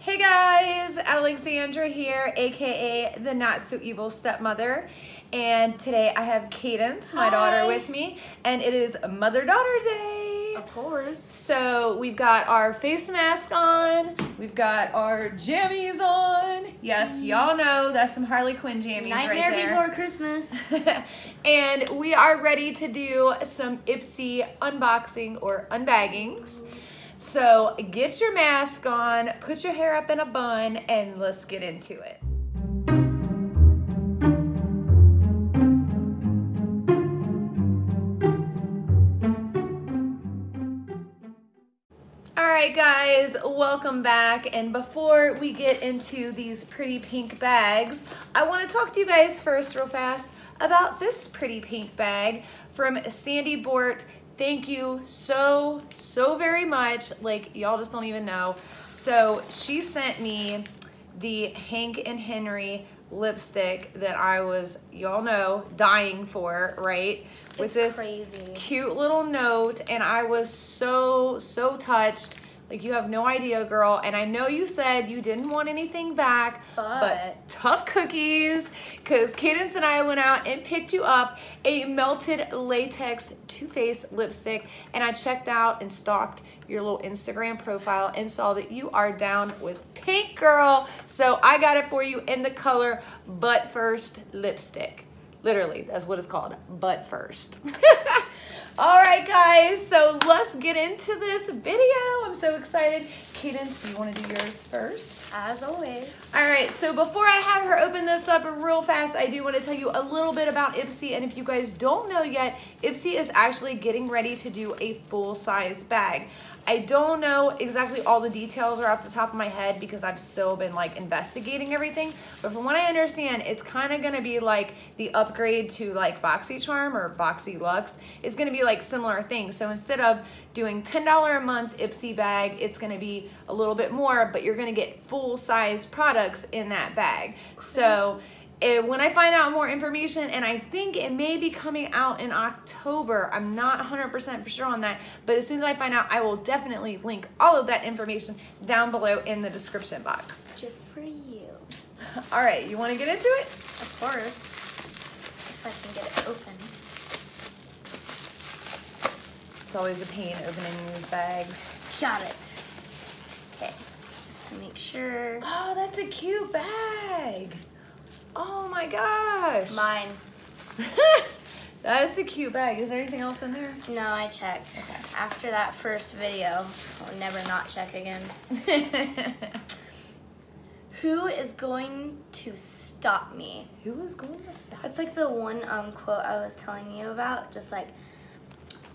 Hey guys, Alexandra here, aka the Not So Evil Stepmother, and today I have Cadence, my daughter, with me, and it is Mother-Daughter Day. Of course. So we've got our face mask on, we've got our jammies on. Yes, y'all know that's some Harley Quinn jammies right there. Nightmare Before Christmas. And we are ready to do some Ipsy unboxing or unbaggings. So get your mask on, put your hair up in a bun, and let's get into it. Alright guys, welcome back, and before we get into these pretty pink bags, I want to talk to you guys first real fast about this pretty pink bag from Sandy Bort. Thank you so very much. Like, y'all just don't even know. So she sent me the Hank and Henry lipstick that I was, y'all know, dying for, right? With this crazy cute little note, and I was so touched. Like, you have no idea, girl. And I know you said you didn't want anything back, but tough cookies, because Cadence and I went out and picked you up a melted latex Too Faced lipstick, and I checked out and stalked your little Instagram profile and saw that you are down with pink, girl. So I got it for you in the color Butt First Lipstick. Literally, that's what it's called, Butt First. All right, guys, so let's get into this video. I'm so excited. Cadence, do you want to do yours first? As always. All right, so before I have her open this up real fast, I do want to tell you a little bit about Ipsy. And if you guys don't know yet, Ipsy is actually getting ready to do a full-size bag. I don't know exactly all the details are off the top of my head because I've still been like investigating everything. But from what I understand, it's kind of going to be like the upgrade to like BoxyCharm or BoxyLuxe. It's going to be like similar things. So instead of doing $10 a month Ipsy bag, it's going to be a little bit more, but you're going to get full-size products in that bag. So when I find out more information, and I think it may be coming out in October, I'm not 100% sure on that, but as soon as I find out, I will definitely link all of that information down below in the description box. Just for you. All right, you want to get into it? Of course. If I can get it open. It's always a pain opening these bags. Got it. Okay, just to make sure. Oh, that's a cute bag. Oh my gosh. Mine. That's a cute bag. Is there anything else in there? No, I checked. Okay. After that first video, I'll never not check again. Who is going to stop me? Who is going to stop? That's like the one quote I was telling you about. Just like,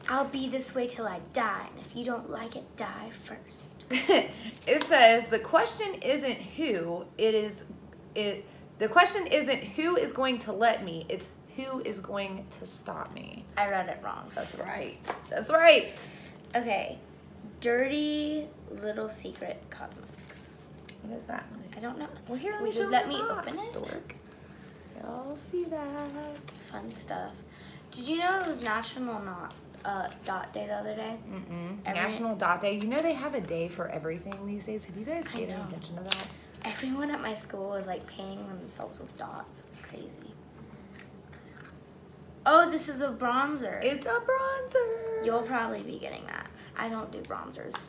I'll be this way till I die, and if you don't like it, die first. It says the question isn't who, the question isn't who is going to let me, it's who is going to stop me. I read it wrong. That's right. That's right. Okay. Dirty Little Secret Cosmetics. What is that? I don't know. Well, here, Would you let me open it? Dork. Y'all see that. Fun stuff. Did you know it was National Dot Day the other day? National Dot Day. You know they have a day for everything these days. Have you guys paid any know. attention to that? Everyone at my school was like painting themselves with dots. It was crazy. Oh, this is a bronzer. It's a bronzer. You'll probably be getting that. I don't do bronzers.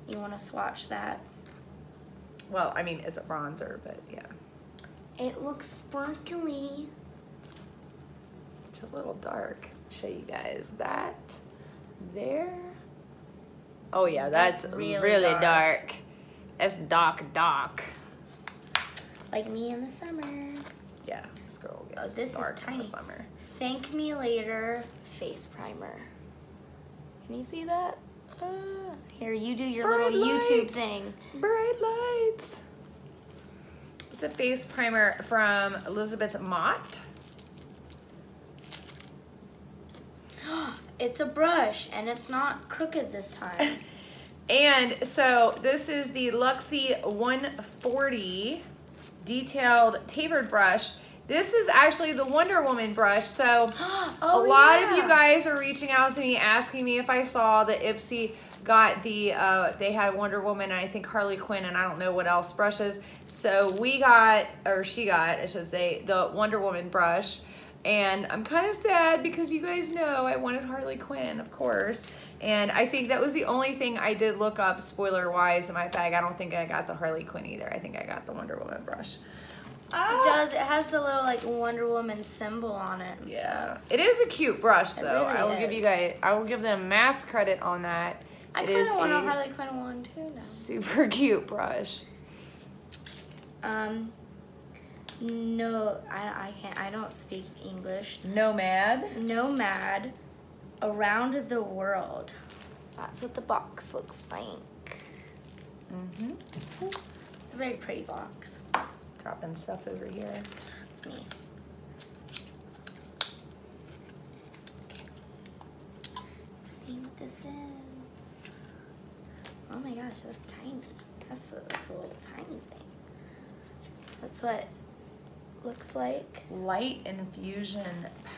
You want to swatch that? Well, I mean, it's a bronzer, but yeah. It looks sparkly. It's a little dark. Show you guys that there. Oh yeah, that's really dark. That's dark. Like me in the summer. Yeah, this girl gets this dark is in the tiny. summer. Thank Me Later face primer. Can you see that? Here, you do your Bright little YouTube lights. thing. Bright lights. It's a face primer from Elizabeth Mott. It's a brush, and it's not crooked this time. And so this is the Luxie 140 detailed tapered brush. This is actually the Wonder Woman brush. So a lot of you guys are reaching out to me asking me if I saw the Ipsy got the, they had Wonder Woman and I think Harley Quinn and I don't know what else brushes. So we got, or she got, I should say, the Wonder Woman brush. And I'm kind of sad because you guys know I wanted Harley Quinn, of course. And I think that was the only thing I did look up spoiler-wise in my bag. I don't think I got the Harley Quinn either. I think I got the Wonder Woman brush. It does. It has the little like Wonder Woman symbol on it and stuff. It is a cute brush though. Really I will give you guys, I will give them mass credit on that. I kind of want a Harley Quinn one too now. Super cute brush. No, I can't. I don't speak English. Nomad. Nomad. Around the world. That's what the box looks like. It's a very pretty box. Dropping stuff over here. It's me. See what this is. Oh my gosh, that's tiny. That's a little tiny thing. That's what it looks like. Light infusion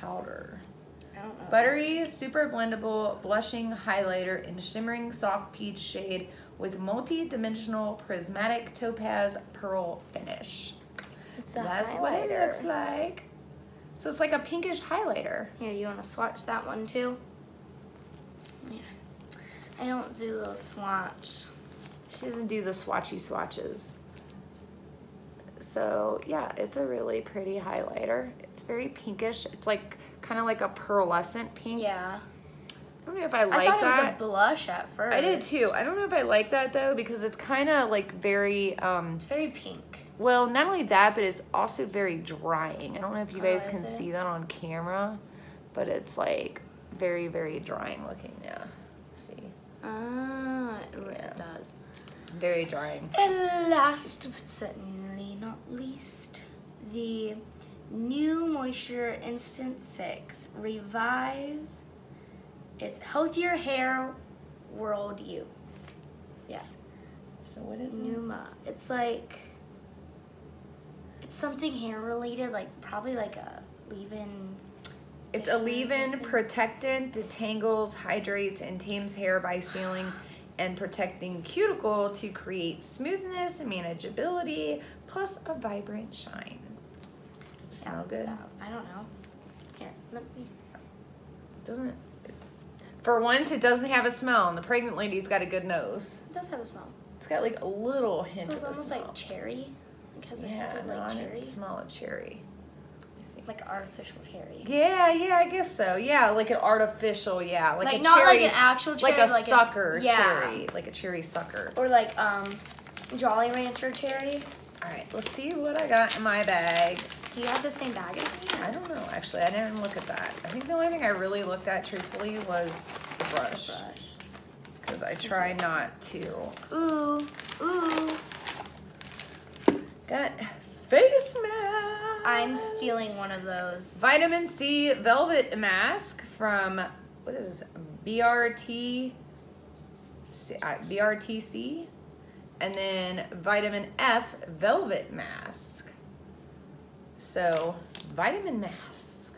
powder. I don't know. Buttery, super blendable, blushing highlighter in shimmering soft peach shade with multi-dimensional prismatic topaz pearl finish. It's a That's highlighter. what it looks like. So it's like a pinkish highlighter. Here, you want to swatch that one too? Yeah. I don't do those swatches. She doesn't do the swatchy swatches. So yeah, it's a really pretty highlighter. It's very pinkish. It's like kind of like a pearlescent pink. Yeah. I don't know if I like I thought that. it was a blush at first. I did too. I don't know if I like that though because it's kind of like very It's very pink. well, not only that, but it's also very drying. I don't know if you guys can is it? see that on camera, but it's like very, very drying looking. Yeah. See? It does. Very drying. And last but certainly not least, the new Moisture Instant Fix Revive. It's Healthier Hair World You. Yeah. So what is it? Numa. It's like, it's something hair related, like probably like a leave-in. It's a leave-in protectant, detangles, hydrates, and tames hair by sealing and protecting cuticle to create smoothness and manageability, plus a vibrant shine. Does it smell good? I don't know. Here, let me. Doesn't it? For once, it doesn't have a smell, and the pregnant lady's got a good nose. It does have a smell. It's got like a little hint It was of a almost smell. like cherry. Like has a Yeah, hint of no, like I cherry. didn't smell a cherry. Let me see. Like artificial cherry. Yeah, I guess so. Yeah, like an artificial, yeah. Like a not cherry, like an actual cherry. like a sucker yeah. cherry. Like a cherry sucker. Or like Jolly Rancher cherry. All right, let's see what I got in my bag. Do you have the same bag as me? I don't know, actually. I didn't look at that. I think the only thing I really looked at, truthfully, was the brush. Because I try not to. Ooh. Got face mask. I'm stealing one of those. Vitamin C Velvet Mask from, what is this? BRTC. And then Vitamin F Velvet Mask. So, vitamin mask.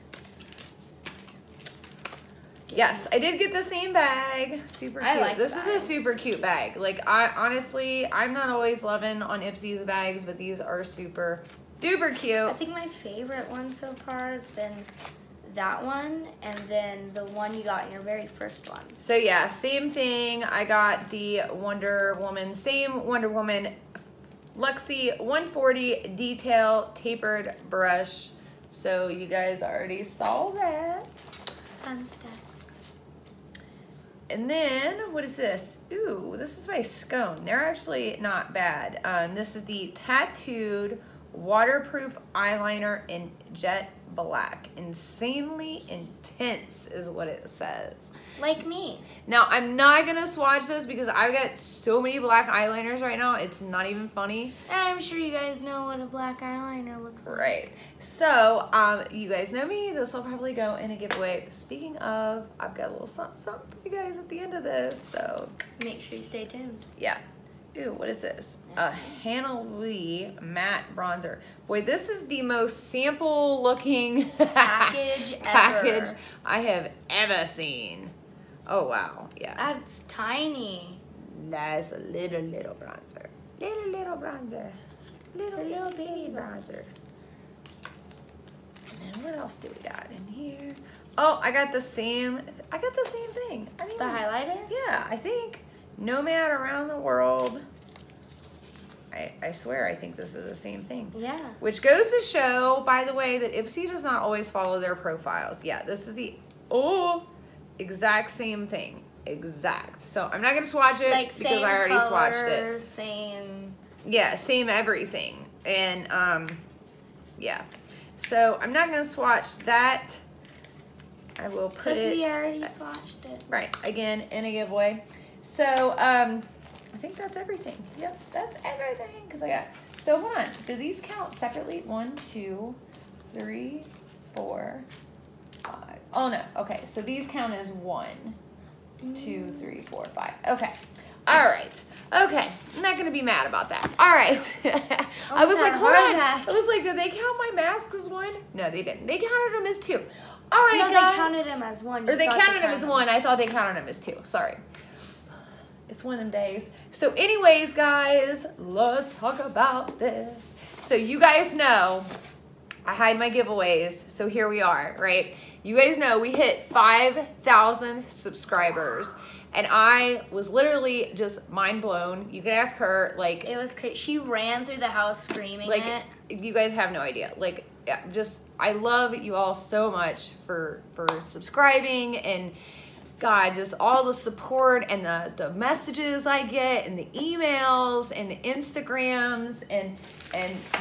Yes, I did get the same bag. Super cute. I like this the is a bag. super cute bag. Like, honestly, I'm not always loving on Ipsy's bags, but these are super duper cute. I think my favorite one so far has been that one, and then the one you got in your very first one. So yeah, same thing. I got the Wonder Woman, same Wonder Woman Luxie 140 detail tapered brush. So you guys already saw that. Fun stuff. And then, what is this? Ooh, this is my Scone. They're actually not bad. This is the Tattooed Waterproof Eyeliner in Jet Black. Insanely intense is what it says. Like me. Now, I'm not going to swatch this because I've got so many black eyeliners right now. It's not even funny. And I'm sure you guys know what a black eyeliner looks like. Right. So, you guys know me. This will probably go in a giveaway. Speaking of, I've got a little something for you guys at the end of this. So, Make sure you stay tuned. yeah. Ooh, what is this? A Hannah Lee matte bronzer. Boy, this is the most sample looking Package ever. package I have ever seen. Oh, wow. Yeah. That's tiny. That's a little bronzer. Little bronzer. It's a little baby bronzer. And then what else do we got in here? Oh, I got the same thing. I mean, The highlighter? yeah, I think Nomad Around the World. I swear I think this is the same thing. Yeah. Which goes to show, by the way, that Ipsy does not always follow their profiles. Yeah, this is the exact same thing. Exact. So I'm not gonna swatch it Like because I already color, swatched it. Same. Yeah, same everything. And yeah. So I'm not gonna swatch that. I will put it. Because we already swatched it. Right, again, in a giveaway. So, I think that's everything. Yep, that's everything. Because I got, so hold on. Do these count separately? 1, 2, 3, 4, 5. Oh, no. Okay, so these count as 1, 2, 3, 4, 5. Okay. All right. Okay. I'm not going to be mad about that. All right. I was like, hold on. I was like, did they count my mask as 1? No, they didn't. They counted them as 2. All right, no, guys. they counted him as 1. Or they counted him as 1. I thought they counted him as 2. Sorry. It's one of them days. So anyways, guys, let's talk about this. So you guys know I hide my giveaways. So here we are, right? You guys know we hit 5,000 subscribers. And I was literally just mind blown. You can ask her, like... It was crazy. She ran through the house screaming like, it. You guys have no idea. Like, yeah, just... I love you all so much for subscribing and God, just all the support and the messages I get and the emails and the Instagrams and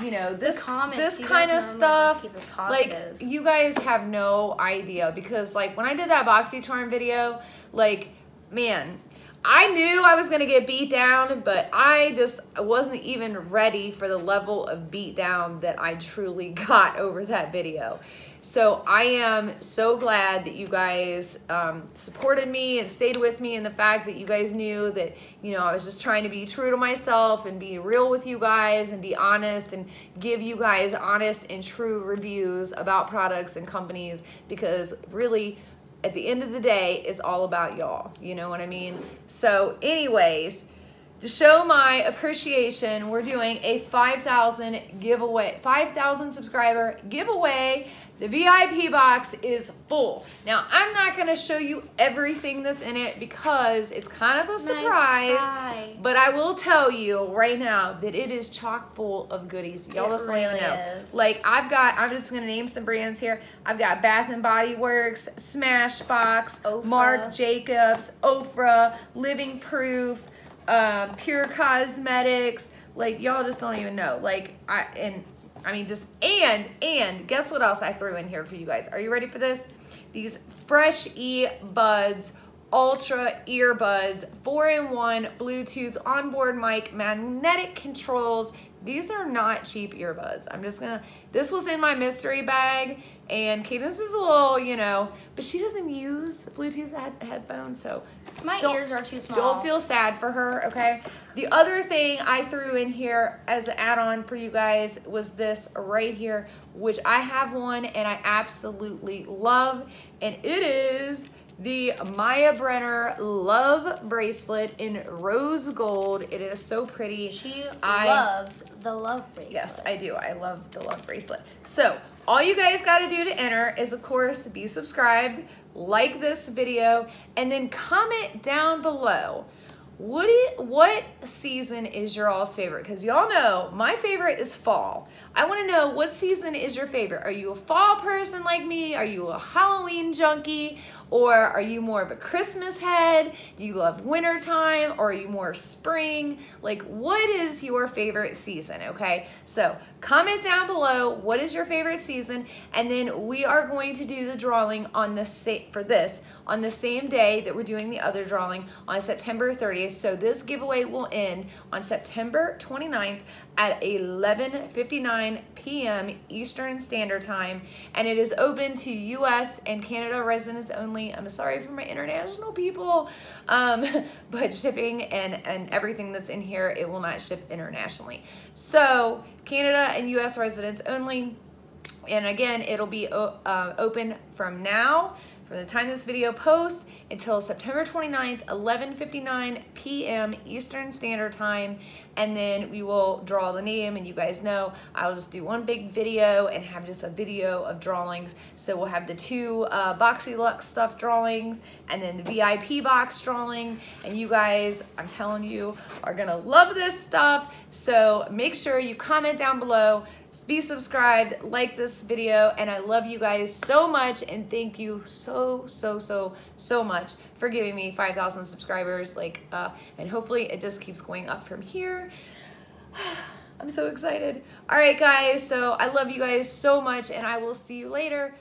you know this kind of stuff. Like you guys have no idea because like when I did that BoxyCharm video, like man, I knew I was gonna get beat down, but I just wasn't even ready for the level of beat down that I truly got over that video. So I am so glad that you guys supported me and stayed with me, and the fact that you guys knew that, you know, I was just trying to be true to myself and be real with you guys and be honest and give you guys honest and true reviews about products and companies, because really at the end of the day, it's all about y'all. You know what I mean? So anyways, to show my appreciation, we're doing a 5,000 giveaway, 5,000 subscriber giveaway. The VIP box is full. Now, I'm not gonna show you everything that's in it because it's kind of a surprise, but I will tell you right now that it is chock full of goodies. Y'all just let me know. Like I'm just gonna name some brands here. I've got Bath & Body Works, Smashbox, Ofra. Marc Jacobs, Ofra, Living Proof, Pure Cosmetics. Like y'all just don't even know. Like I mean just and guess what else I threw in here for you guys? Are you ready for this? These Fresh eBuds Ultra earbuds, 4-in-1 Bluetooth onboard mic, magnetic controls. These are not cheap earbuds. I'm just gonna, this was in my mystery bag, and Cadence is a little, you know, but she doesn't use Bluetooth headphones, so my ears are too small. Don't feel sad for her, okay? The other thing I threw in here as an add-on for you guys was this right here, which I have one and I absolutely love, and it is the Maya Brenner Love Bracelet in rose gold. It is so pretty. She loves the Love Bracelet. Yes, I do. I love the Love Bracelet. So all you guys got to do to enter is, of course, be subscribed, like this video, and then comment down below what season is your all's favorite? Because y'all know my favorite is fall. I want to know, what season is your favorite? Are you a fall person like me? Are you a Halloween junkie? Or are you more of a Christmas head? Do you love wintertime? Or are you more spring? Like, what is your favorite season, okay? So comment down below, what is your favorite season? And then we are going to do the drawing on the on the same day that we're doing the other drawing on September 30th. So this giveaway will end on September 29th at 11:59 p.m. Eastern Standard Time, and it is open to US and Canada residents only. I'm sorry for my international people, but shipping and everything that's in here, it will not ship internationally. So Canada and US residents only, and again, it'll be open from now, from the time this video posts, until September 29th, 11:59 p.m. Eastern Standard Time, and then we will draw the name, and you guys know I'll just do one big video and have just a video of drawings. So we'll have the 2 Boxy Luxe stuff drawings and then the VIP box drawing, and you guys, I'm telling you, are gonna love this stuff. So make sure you comment down below, be subscribed, like this video, and I love you guys so much, and thank you so much for giving me 5,000 subscribers, and hopefully it just keeps going up from here. I'm so excited. All right, guys, so I love you guys so much, and I will see you later.